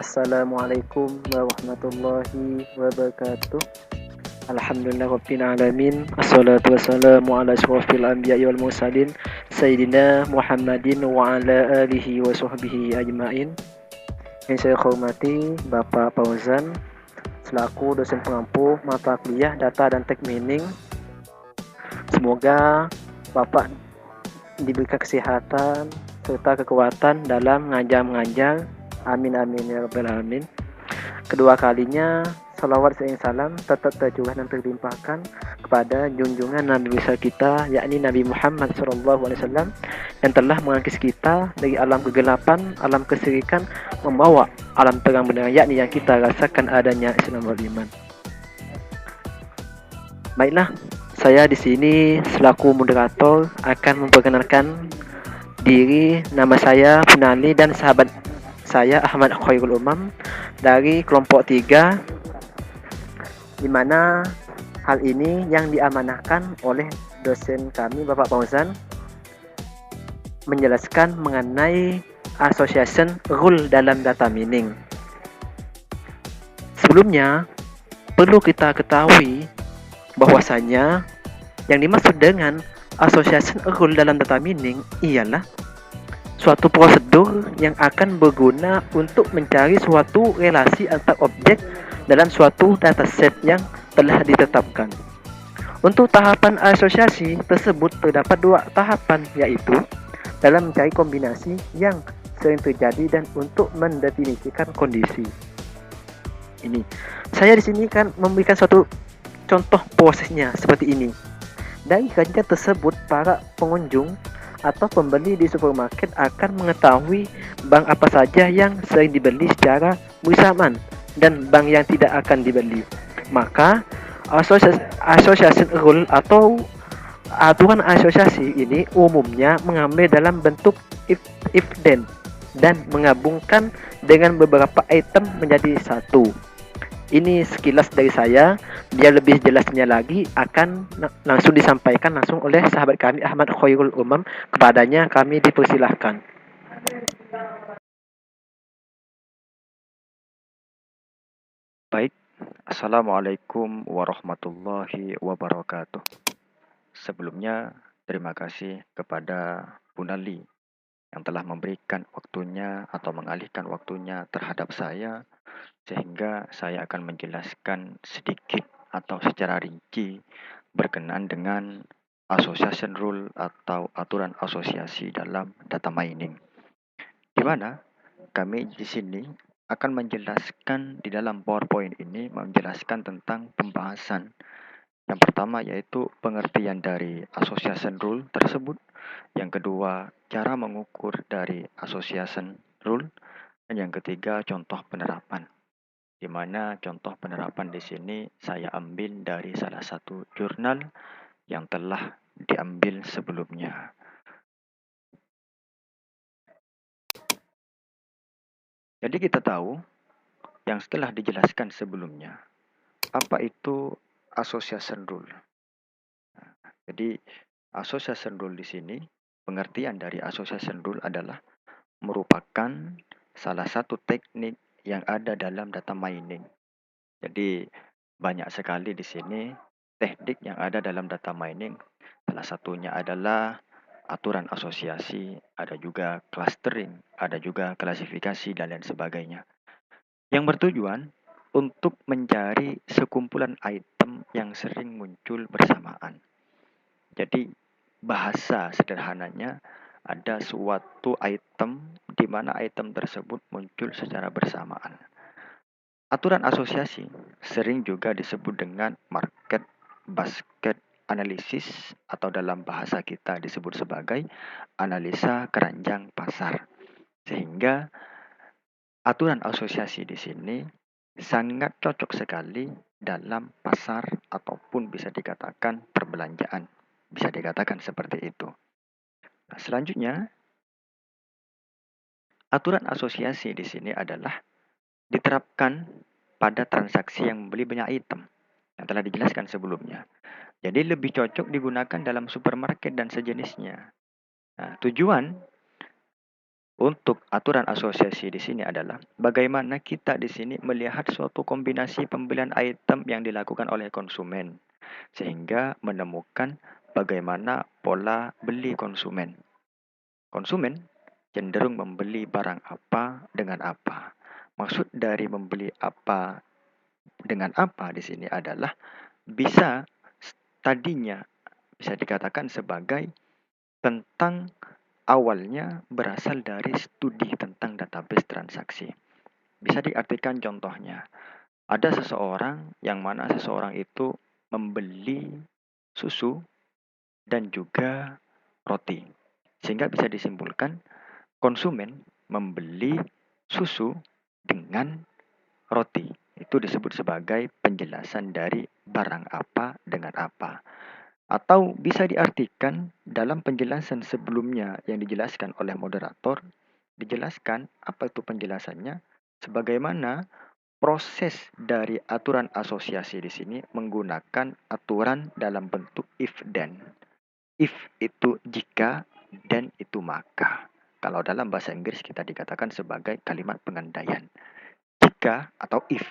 Assalamualaikum warahmatullahi wabarakatuh. Alhamdulillah rabbil alamin. Assalatu wassalamu ala asyrafil anbiya'i wal mursalin Sayyidina Muhammadin wa ala alihi wa sahbihi ajma'in. Yang saya hormati Bapak Fauzan selaku dosen pengampu mata kuliah Data dan Tech Mining. Semoga Bapak diberikan kesehatan serta kekuatan dalam mengajar. Amin amin ya rabbal alamin. Kedua kalinya salawat dan salam tetap tercurah dan terlimpahkan kepada junjungan Nabi besar kita, yakni Nabi Muhammad SAW, yang telah mengangkis kita dari alam kegelapan, alam kesyirikan, membawa alam terang benar, yakni yang kita rasakan adanya Islam wal iman. Baiklah, saya di sini selaku moderator akan memperkenalkan diri. Nama saya Funali dan sahabat saya Ahmad Khairul Umam dari kelompok 3, di mana hal ini yang diamanahkan oleh dosen kami Bapak Fauzan menjelaskan mengenai association rule dalam data mining. Sebelumnya perlu kita ketahui bahwasanya yang dimaksud dengan association rule dalam data mining ialah suatu prosedur yang akan berguna untuk mencari suatu relasi antar objek dalam suatu dataset yang telah ditetapkan. Untuk tahapan asosiasi tersebut terdapat 2 tahapan, yaitu dalam mencari kombinasi yang sering terjadi dan untuk mendefinisikan kondisi. Ini saya di sini kan memberikan suatu contoh prosesnya seperti ini. Dari kajian tersebut, para pengunjung atau pembeli di supermarket akan mengetahui bank apa saja yang sering dibeli secara bersamaan dan bank yang tidak akan dibeli. Maka association rule atau aturan asosiasi ini umumnya mengambil dalam bentuk if then dan menggabungkan dengan beberapa item menjadi satu. Ini sekilas dari saya. Biar lebih jelasnya lagi akan langsung disampaikan langsung oleh sahabat kami Ahmad Khairul Umam. Kepadanya kami dipersilahkan. Baik, Assalamualaikum warahmatullahi wabarakatuh. Sebelumnya, terima kasih kepada Bunali yang telah memberikan waktunya atau mengalihkan waktunya terhadap saya, sehingga saya akan menjelaskan sedikit atau secara rinci berkenaan dengan association rule atau aturan asosiasi dalam data mining. Di mana kami di sini akan menjelaskan di dalam PowerPoint ini menjelaskan tentang pembahasan. Yang pertama yaitu pengertian dari association rule tersebut. Yang kedua, cara mengukur dari association rule. Dan yang ketiga, contoh penerapan. Di mana contoh penerapan di sini saya ambil dari salah satu jurnal yang telah diambil sebelumnya. Jadi kita tahu yang setelah dijelaskan sebelumnya, apa itu association rule. Jadi association rule di sini, pengertian dari association rule adalah merupakan salah satu teknik yang ada dalam data mining. Jadi banyak sekali di sini teknik yang ada dalam data mining. Salah satunya adalah aturan asosiasi, ada juga clustering, ada juga klasifikasi dan lain sebagainya. Yang bertujuan untuk mencari sekumpulan item yang sering muncul bersamaan. Jadi bahasa sederhananya ada suatu item di mana item tersebut muncul secara bersamaan. Aturan asosiasi sering juga disebut dengan market basket analysis atau dalam bahasa kita disebut sebagai analisa keranjang pasar. Sehingga aturan asosiasi di sini sangat cocok sekali dalam pasar ataupun bisa dikatakan perbelanjaan. Bisa dikatakan seperti itu. Nah, selanjutnya, aturan asosiasi di sini adalah diterapkan pada transaksi yang membeli banyak item yang telah dijelaskan sebelumnya. Jadi lebih cocok digunakan dalam supermarket dan sejenisnya. Nah, tujuan Untuk aturan asosiasi di sini adalah bagaimana kita di sini melihat suatu kombinasi pembelian item yang dilakukan oleh konsumen sehingga menemukan bagaimana pola beli konsumen. Konsumen cenderung membeli barang apa dengan apa. Maksud dari membeli apa dengan apa di sini adalah bisa tadinya bisa dikatakan sebagai tentang awalnya berasal dari studi tentang database transaksi. Bisa diartikan contohnya, ada seseorang yang mana seseorang itu membeli susu dan juga roti. Sehingga bisa disimpulkan konsumen membeli susu dengan roti. Itu disebut sebagai penjelasan dari barang apa dengan apa. Atau bisa diartikan dalam penjelasan sebelumnya yang dijelaskan oleh moderator, dijelaskan apa itu penjelasannya, sebagaimana proses dari aturan asosiasi di sini menggunakan aturan dalam bentuk if then. If itu jika, dan itu maka. Kalau dalam bahasa Inggris kita dikatakan sebagai kalimat pengandaian. Jika atau if,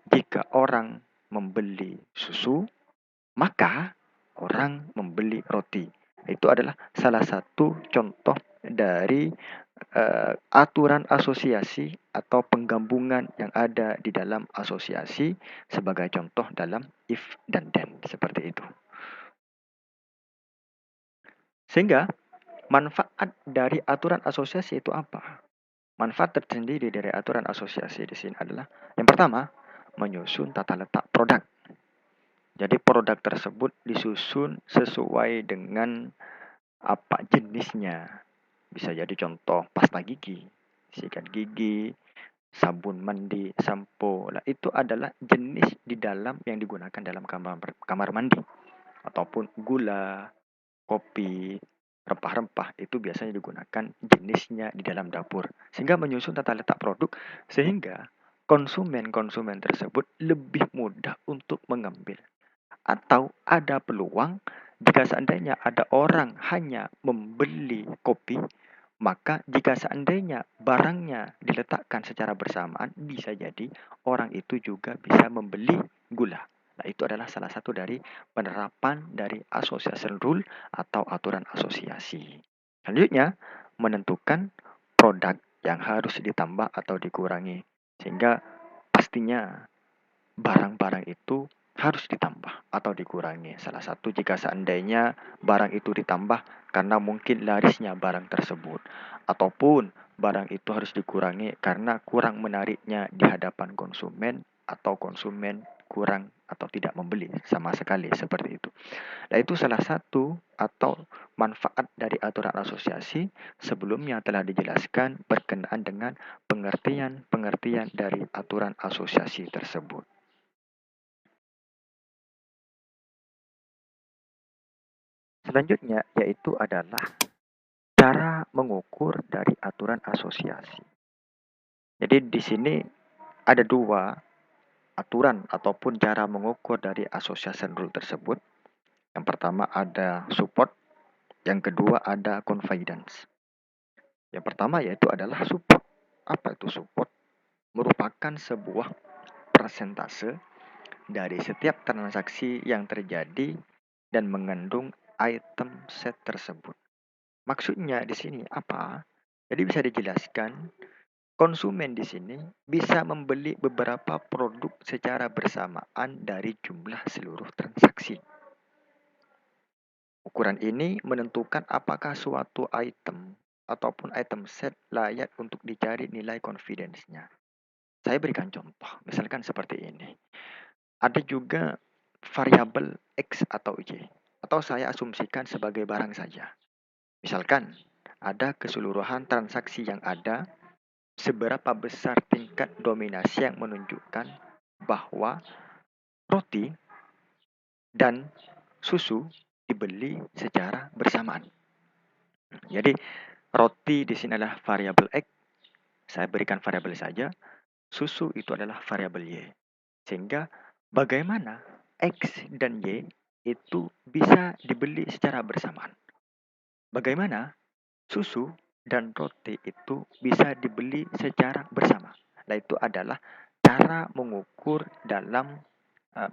jika orang membeli susu, maka orang membeli roti. Itu adalah salah satu contoh dari aturan asosiasi atau penggabungan yang ada di dalam asosiasi sebagai contoh dalam if dan then seperti itu. Sehingga manfaat dari aturan asosiasi itu apa? Manfaat tersendiri dari aturan asosiasi di sini adalah yang pertama, menyusun tata letak produk. Jadi produk tersebut disusun sesuai dengan apa jenisnya. Bisa jadi contoh pasta gigi, sikat gigi, sabun mandi, sampo. Nah, itu adalah jenis di dalam yang digunakan dalam kamar mandi. Ataupun gula, kopi, rempah-rempah itu biasanya digunakan jenisnya di dalam dapur. Sehingga menyusun tata letak produk sehingga konsumen-konsumen tersebut lebih mudah untuk mengambil. Atau ada peluang jika seandainya ada orang hanya membeli kopi, maka jika seandainya barangnya diletakkan secara bersamaan, bisa jadi orang itu juga bisa membeli gula. Nah, itu adalah salah satu dari penerapan dari association rule atau aturan asosiasi. Selanjutnya, menentukan produk yang harus ditambah atau dikurangi. Sehingga pastinya barang-barang itu harus ditambah atau dikurangi. Salah satu jika seandainya barang itu ditambah karena mungkin larisnya barang tersebut. Ataupun barang itu harus dikurangi karena kurang menariknya di hadapan konsumen atau konsumen kurang atau tidak membeli sama sekali seperti itu. Nah, itu salah satu atau manfaat dari aturan asosiasi sebelumnya telah dijelaskan berkenaan dengan pengertian-pengertian dari aturan asosiasi tersebut. Selanjutnya yaitu adalah cara mengukur dari aturan asosiasi. Jadi di sini ada dua aturan ataupun cara mengukur dari association rule tersebut. Yang pertama ada support, yang kedua ada confidence. Yang pertama yaitu adalah support. Apa itu support? Merupakan sebuah persentase dari setiap transaksi yang terjadi dan mengandung item set tersebut. Maksudnya di sini apa? Jadi bisa dijelaskan, konsumen di sini bisa membeli beberapa produk secara bersamaan dari jumlah seluruh transaksi. Ukuran ini menentukan apakah suatu item ataupun item set layak untuk dicari nilai confidence-nya. Saya berikan contoh, misalkan seperti ini. Ada juga variabel X atau Y, atau saya asumsikan sebagai barang saja. Misalkan, ada keseluruhan transaksi yang ada, seberapa besar tingkat dominasi yang menunjukkan bahwa roti dan susu dibeli secara bersamaan. Jadi, roti di sini adalah variabel X, saya berikan variabel saja, susu itu adalah variabel Y. Sehingga bagaimana X dan Y itu bisa dibeli secara bersamaan. Bagaimana susu dan roti itu bisa dibeli secara bersama. Nah, itu adalah cara mengukur dalam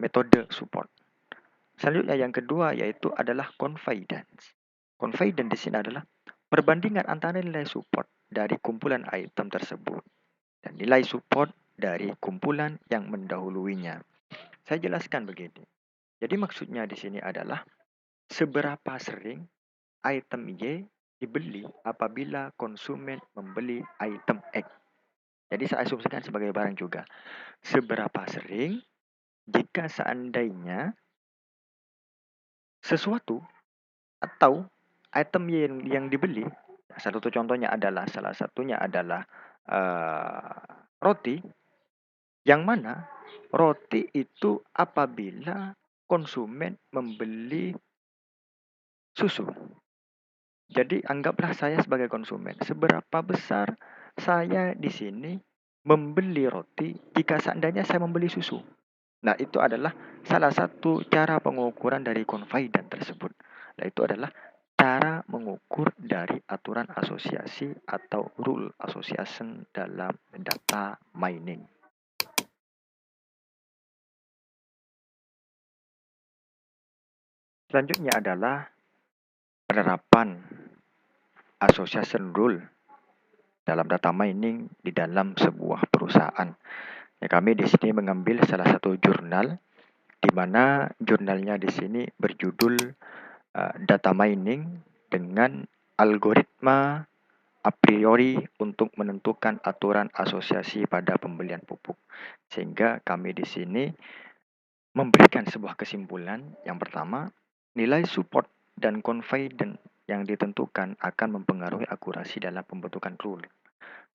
metode support. Selanjutnya yang kedua yaitu adalah confidence. Confidence di sini adalah perbandingan antara nilai support dari kumpulan item tersebut dan nilai support dari kumpulan yang mendahuluinya. Saya jelaskan begini. Jadi maksudnya di sini adalah seberapa sering item Y dibeli apabila konsumen membeli item X. Jadi saya asumsikan sebagai barang juga. Seberapa sering jika seandainya sesuatu atau item yang dibeli, salah satunya adalah roti, yang mana roti itu apabila konsumen membeli susu. Jadi anggaplah saya sebagai konsumen, seberapa besar saya di sini membeli roti jika seandainya saya membeli susu. Nah, itu adalah salah satu cara pengukuran dari confidence tersebut. Nah, itu adalah cara mengukur dari aturan asosiasi atau rule association dalam data mining. Selanjutnya adalah penerapan association rule dalam data mining di dalam sebuah perusahaan. Ya, kami di sini mengambil salah satu jurnal di mana jurnalnya di sini berjudul data mining dengan algoritma a priori untuk menentukan aturan asosiasi pada pembelian pupuk. Sehingga kami di sini memberikan sebuah kesimpulan. Yang pertama, nilai support dan confidence yang ditentukan akan mempengaruhi akurasi dalam pembentukan rule.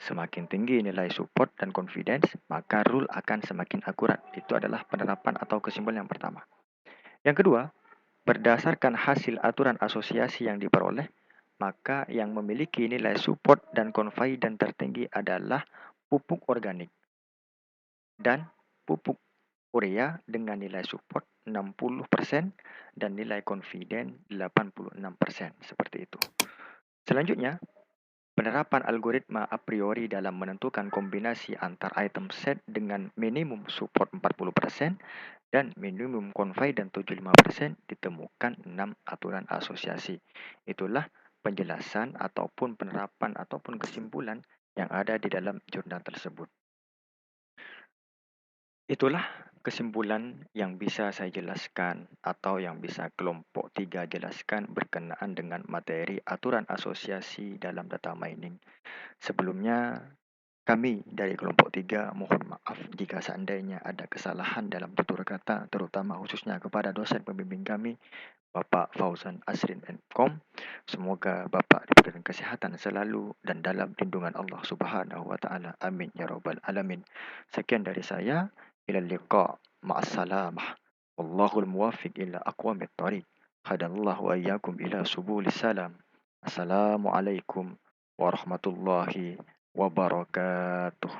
Semakin tinggi nilai support dan confidence, maka rule akan semakin akurat. Itu adalah penerapan atau kesimpulan yang pertama. Yang kedua, berdasarkan hasil aturan asosiasi yang diperoleh, maka yang memiliki nilai support dan confidence tertinggi adalah pupuk organik dan pupuk urea dengan nilai support 60% dan nilai confidence 86%. Seperti itu. Selanjutnya, penerapan algoritma a priori dalam menentukan kombinasi antar item set dengan minimum support 40% dan minimum confidence 75% ditemukan 6 aturan asosiasi. Itulah penjelasan ataupun penerapan ataupun kesimpulan yang ada di dalam jurnal tersebut. Itulah kesimpulan yang bisa saya jelaskan atau yang bisa kelompok 3 jelaskan berkenaan dengan materi aturan asosiasi dalam data mining. Sebelumnya, kami dari kelompok 3 mohon maaf jika seandainya ada kesalahan dalam tutur kata, terutama khususnya kepada dosen pembimbing kami, Bapak Fauzan Asrin M.Com. Semoga Bapak diberikan kesehatan selalu dan dalam lindungan Allah Subhanahu wa taala. Amin ya rabbal alamin. Sekian dari saya. Ilal liqa. Ma'assalamah. Wallahul muwaffiq ila aqwamit thariq. Hadallahu wa iyyakum ila subulis salam. Assalamualaikum warahmatullahi wabarakatuh.